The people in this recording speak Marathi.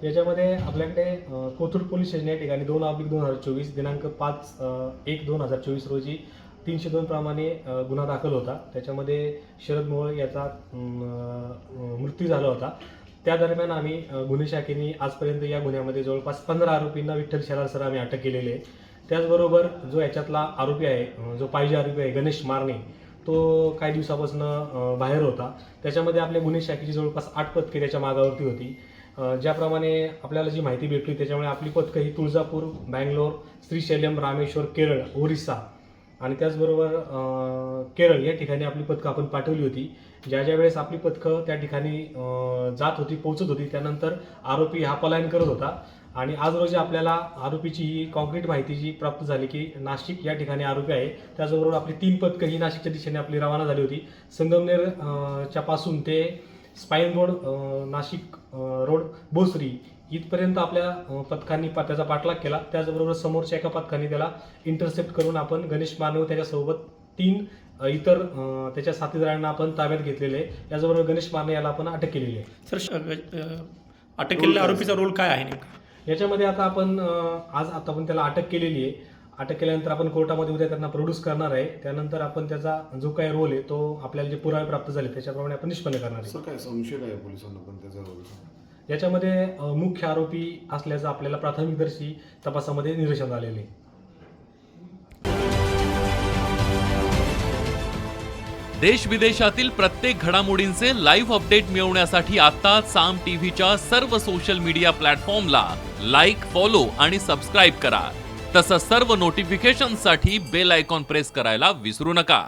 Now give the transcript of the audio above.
याच्यामध्ये आपल्याकडे कोथरूड पोलीस स्टेशन या ठिकाणी 2/2024 दिनांक 5/1/2024 रोजी 302 प्रमाणे गुन्हा दाखल होता. त्याच्यामध्ये शरद मोहोळ याचा मृत्यू झाला होता. त्या दरम्यान आम्ही गुन्हे शाखेने आजपर्यंत या गुन्ह्यामध्ये जवळपास 15 आरोपींना विठ्ठल शेलार सर आम्ही अटक केलेली आहे. त्याचबरोबर जो याच्यातला आरोपी आहे, जो पाहिजे आरोपी आहे गणेश मारणे, तो काही दिवसापासून बाहेर होता. त्याच्यामध्ये आपल्या गुन्हे शाखेची जवळपास 8 पथके त्याच्या मागावरती होती. ज्याप्रमाणे आपल्याला जी माहिती भेटली त्याच्यामुळे आपली पथकं ही तुळजापूर, बँगलोर, श्रीशैल्यम, रामेश्वर, केरळ, ओरिसा आणि त्याचबरोबर केरळ या ठिकाणी आपली पथकं आपण पाठवली होती. ज्या वेळेस आपली पथकं त्या ठिकाणी जात होती, पोहोचत होती, त्यानंतर आरोपी हा पलायन करत होता आणि आज रोजी आपल्याला आरोपीची ही कॉन्क्रीट माहिती जी प्राप्त झाली की नाशिक या ठिकाणी आरोपी आहे. त्याचबरोबर आपली 3 पथकं ही नाशिकच्या दिशेने आपली रवाना झाली होती. संगमनेर च्या पासून ते spine road, Nashik road, Bhosari इथपर्यंत आपल्या पथकांनी त्याचा पाठलाग केला. त्याचबरोबर समोरच्या एका पथकाने त्याला इंटरसेप्ट करून आपण गणेश मानव त्याच्यासोबत 3 इतर त्याच्या साथीदारांना आपण ताब्यात घेतलेले आहे. याचबरोबर गणेश माने याला आपण अटक केलेली आहे. सर, अटक केलेल्या आरोपीचा रोल काय आहे नेमका? याच्यामध्ये आता आपण आता आपण त्याला अटक केलेली आहे. अटक केल्यानंतर आपण कोर्टामध्ये उद्या त्यांना प्रोड्यूस करणार आहे. त्यानंतर आपण त्याचा जो काही रोल आहे तो आपल्याला जे पुरावे प्राप्त झाले त्याच्याप्रमाणे आपण निष्पन्न करणार आहे. सर, काय संशय आहे पोलिसांना पण त्याचा रोल? याच्यामध्ये मुख्य आरोपी असल्याचं आपल्याला प्राथमिकदर्शी तपासामध्ये निदर्शनास आलेले आहे. देश विदेशातील प्रत्येक घडामोडींचे लाईव्ह अपडेट मिळवण्यासाठी आता साम टीव्हीच्या सर्व सोशल मीडिया प्लॅटफॉर्मला लाईक, फॉलो आणि सबस्क्राईब करा. तसंच सर्व नोटिफिकेशनसाठी बेल आयकॉन प्रेस करायला विसरू नका.